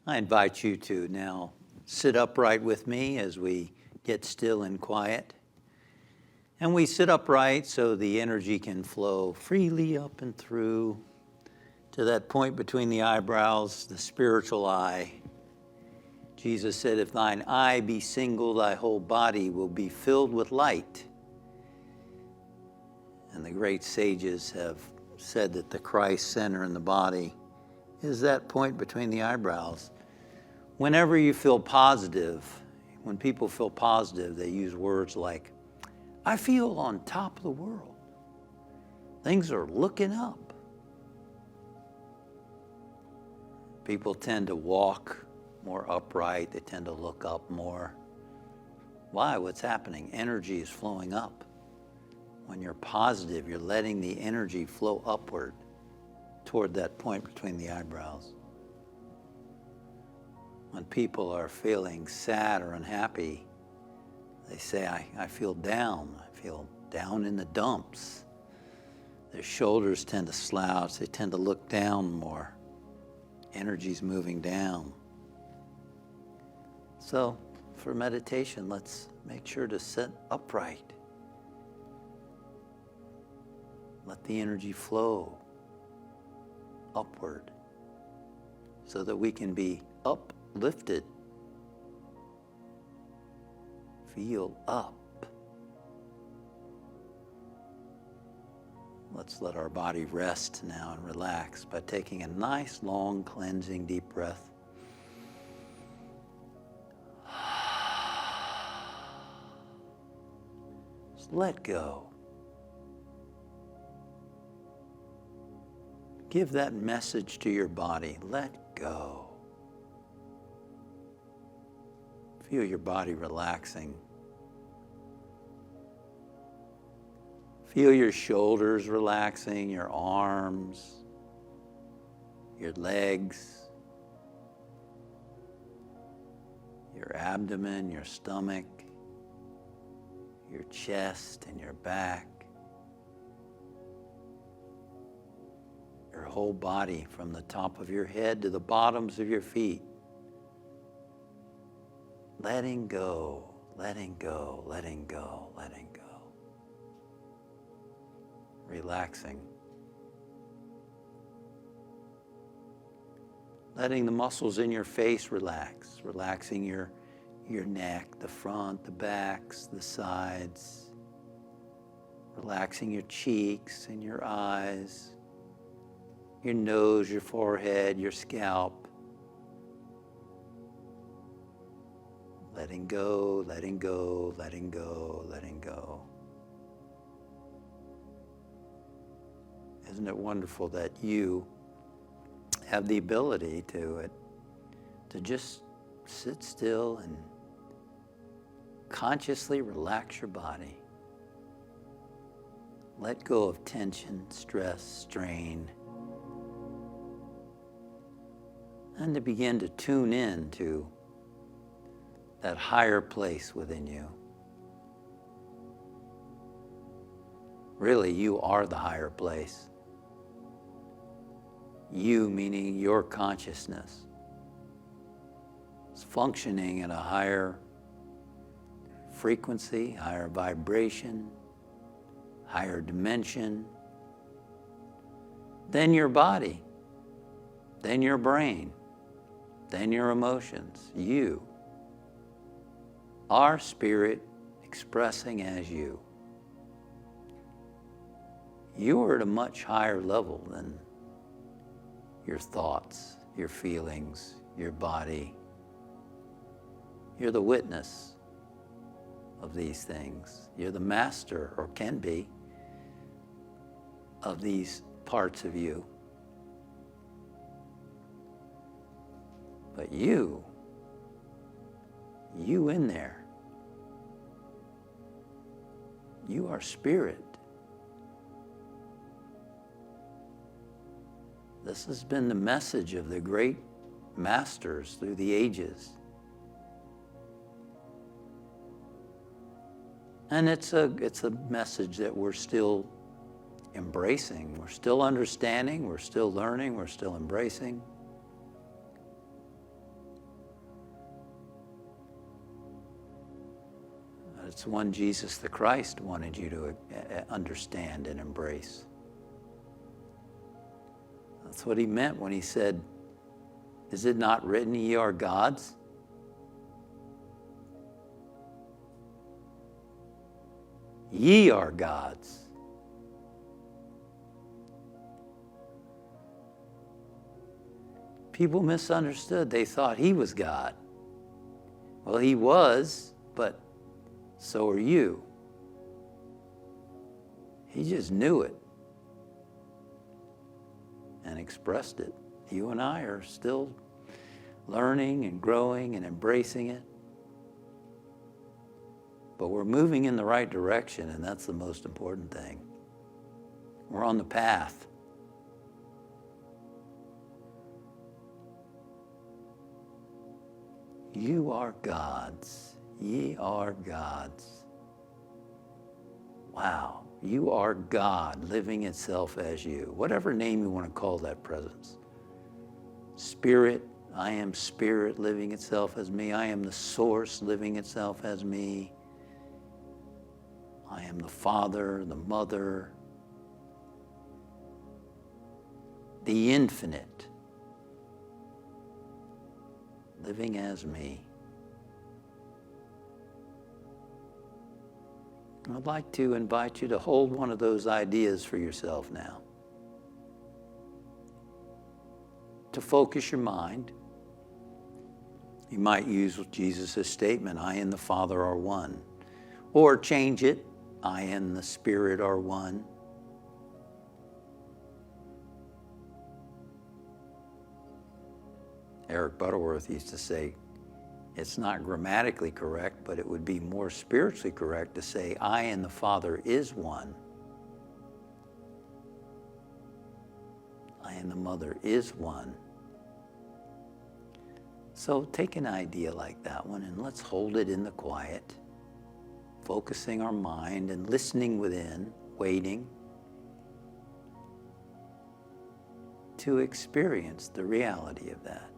I invite you to now sit upright with me as we get still and quiet. And we sit upright so the energy can flow freely up and through to that point between the eyebrows, the spiritual eye. Jesus said, if thine eye be single, thy whole body will be filled with light. And the great sages have said that the Christ center in the body is that point between the eyebrows. Whenever you feel positive, when people feel positive, they use words like, I feel on top of the world. Things are looking up. People tend to walk more upright. They tend to look up more. Why? What's happening? Energy is flowing up. When you're positive, you're letting the energy flow upward toward that point between the eyebrows. When people are feeling sad or unhappy, they say, I feel down. I feel down in the dumps. Their shoulders tend to slouch. They tend to look down more. Energy's moving down. So for meditation, let's make sure to sit upright. Let the energy flow upward so that we can be uplifted. Feel up. Let's let our body rest now and relax by taking a nice, long, cleansing, deep breath. Just let go. Give that message to your body. Let go. Feel your body relaxing. Feel your shoulders relaxing, your arms, your legs, your abdomen, your stomach, your chest and your back. Your whole body from the top of your head to the bottoms of your feet. Letting go, letting go, letting go, letting go. Relaxing. Letting the muscles in your face relax. Relaxing your neck, the front, the backs, the sides. Relaxing your cheeks and your eyes. Your nose, your forehead, your scalp. Letting go, letting go, letting go, letting go. Isn't it wonderful that you have the ability to just sit still and consciously relax your body. Let go of tension, stress, strain. And to begin to tune in to that higher place within you. Really, you are the higher place. You, meaning your consciousness, is functioning at a higher frequency, higher vibration, higher dimension than your body, than your brain, than your emotions. You are spirit expressing as you. You are at a much higher level than your thoughts, your feelings, your body. You're the witness of these things. You're the master, or can be, of these parts of you. But you in there, you are spirit. This has been the message of the great masters through the ages. And it's a message that we're still embracing. We're still understanding, we're still learning, we're still embracing. It's one Jesus the Christ wanted you to understand and embrace. That's what he meant when he said, "Is it not written, ye are gods?" Ye are gods. People misunderstood. They thought he was God. Well, he was, but so are you. He just knew it and expressed it. You and I are still learning and growing and embracing it. But we're moving in the right direction, and that's the most important thing. We're on the path. You are gods. Ye are gods. Wow. You are God living itself as you. Whatever name you want to call that presence. Spirit. I am spirit living itself as me. I am the source living itself as me. I am the Father, the Mother, the infinite, living as me. I'd like to invite you to hold one of those ideas for yourself now. To focus your mind. You might use Jesus' statement, "I and the Father are one." Or change it, "I and the Spirit are one." Eric Butterworth used to say, it's not grammatically correct, but it would be more spiritually correct to say, "I and the Father is one. I and the Mother is one." So take an idea like that one and let's hold it in the quiet, focusing our mind and listening within, waiting to experience the reality of that.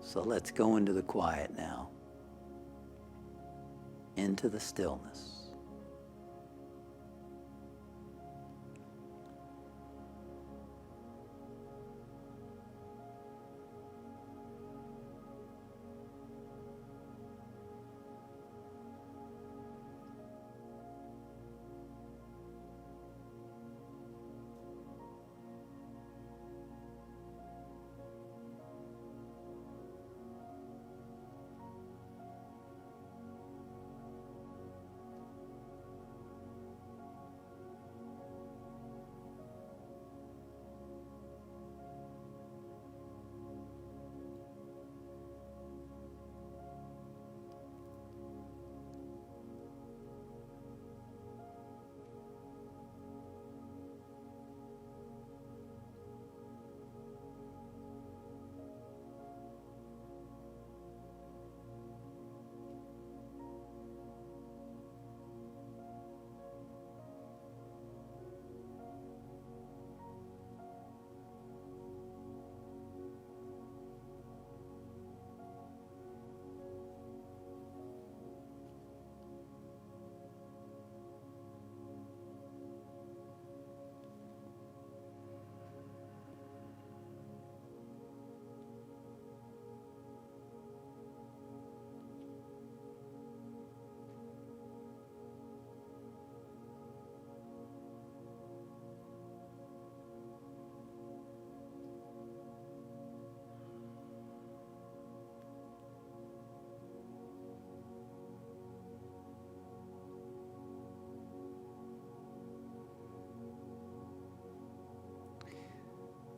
So let's go into the quiet now, into the stillness.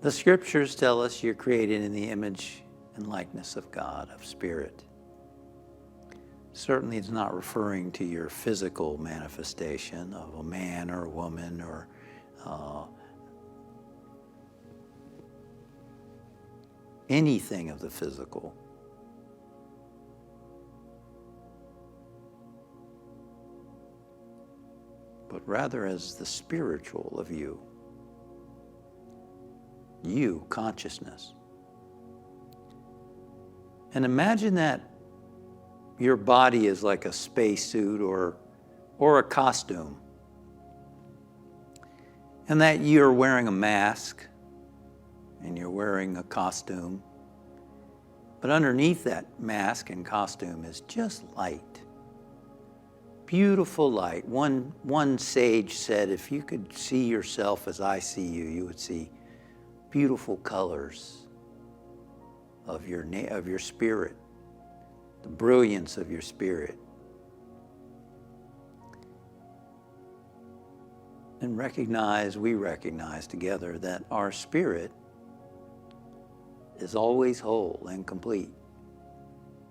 The scriptures tell us you're created in the image and likeness of God, of Spirit. Certainly it's not referring to your physical manifestation of a man or a woman or anything of the physical. But rather as the spiritual of you. You, consciousness. And imagine that your body is like a spacesuit or a costume. And that you're wearing a mask and you're wearing a costume. But underneath that mask and costume is just light. Beautiful light. One sage said, if you could see yourself as I see you, you would see beautiful colors of your spirit, the brilliance of your spirit. And we recognize together that our spirit is always whole and complete.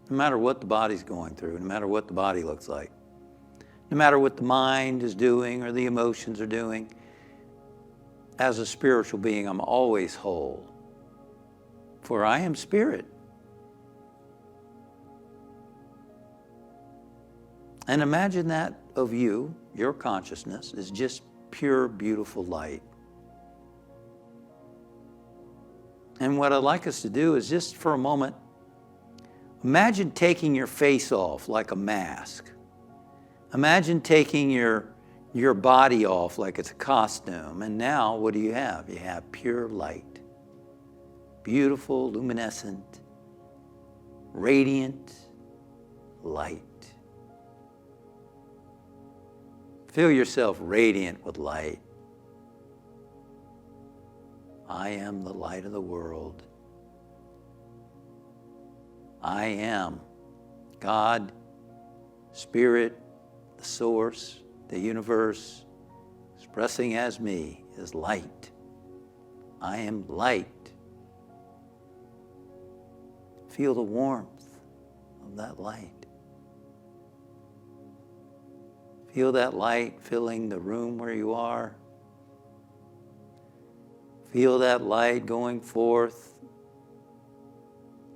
No matter what the body's going through, no matter what the body looks like, no matter what the mind is doing or the emotions are doing, as a spiritual being, I'm always whole. For I am spirit. And imagine that of you, your consciousness, is just pure, beautiful light. And what I'd like us to do is just for a moment, imagine taking your face off like a mask. Imagine taking your body off like it's a costume. And now what do you have? You have pure light. Beautiful, luminescent, radiant light. Feel yourself radiant with light. I am the light of the world. I am God, Spirit, the Source, the universe, expressing as me is light. I am light. Feel the warmth of that light. Feel that light filling the room where you are. Feel that light going forth.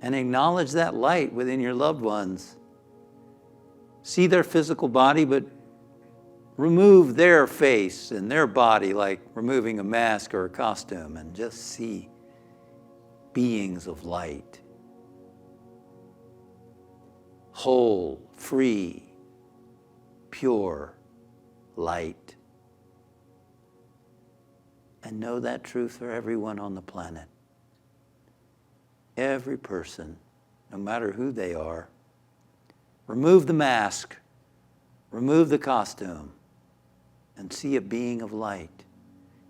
And acknowledge that light within your loved ones. See their physical body, but remove their face and their body like removing a mask or a costume, and just see beings of light. Whole, free, pure light. And know that truth for everyone on the planet. Every person, no matter who they are. Remove the mask, remove the costume, and see a being of light.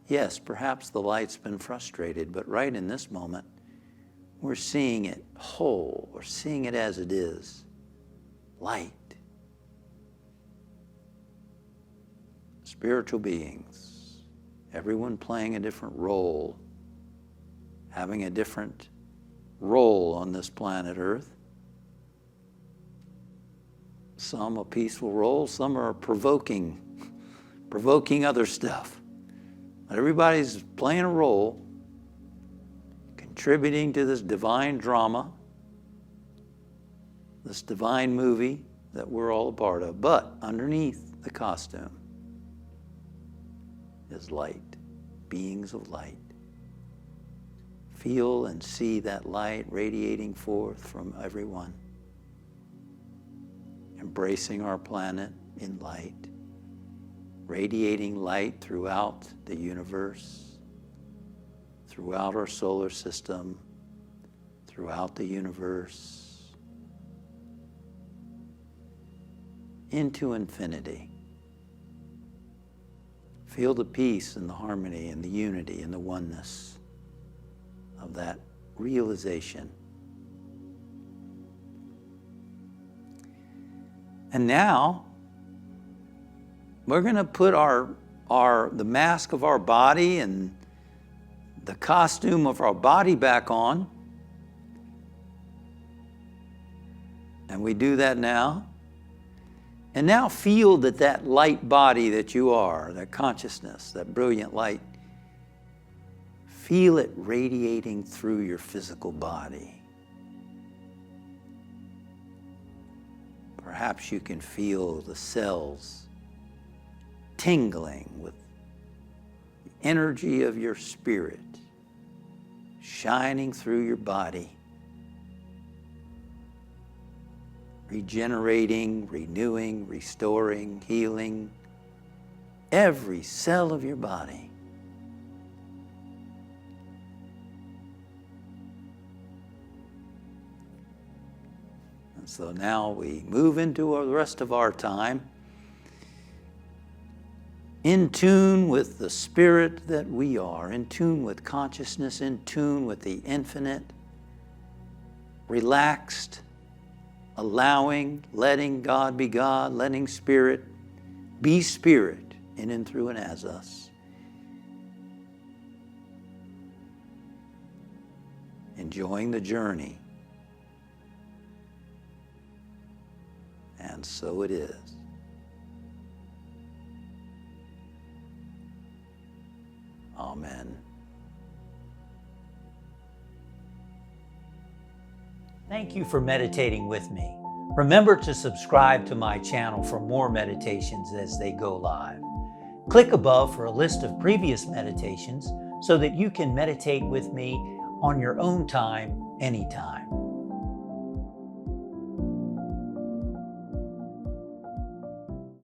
Yes, perhaps the light's been frustrated, but right in this moment, we're seeing it whole. We're seeing it as it is. Light. Spiritual beings, everyone playing a different role, having a different role on this planet Earth. Some a peaceful role, some are provoking other stuff. But everybody's playing a role, contributing to this divine drama, this divine movie that we're all a part of. But underneath the costume is light, beings of light. Feel and see that light radiating forth from everyone. Embracing our planet in light. Radiating light throughout the universe, throughout our solar system, throughout the universe, into infinity. Feel the peace and the harmony and the unity and the oneness of that realization. And now we're going to put the mask of our body and the costume of our body back on. And we do that now. And now feel that light body that you are, that consciousness, that brilliant light, feel it radiating through your physical body. Perhaps you can feel the cells tingling with the energy of your spirit shining through your body, regenerating, renewing, restoring, healing every cell of your body. And so now we move into the rest of our time in tune with the spirit that we are, in tune with consciousness, in tune with the infinite, relaxed, allowing, letting God be God, letting spirit be spirit in and through and as us. Enjoying the journey. And so it is. Amen. Thank you for meditating with me. Remember to subscribe to my channel for more meditations as they go live. Click above for a list of previous meditations so that you can meditate with me on your own time, anytime.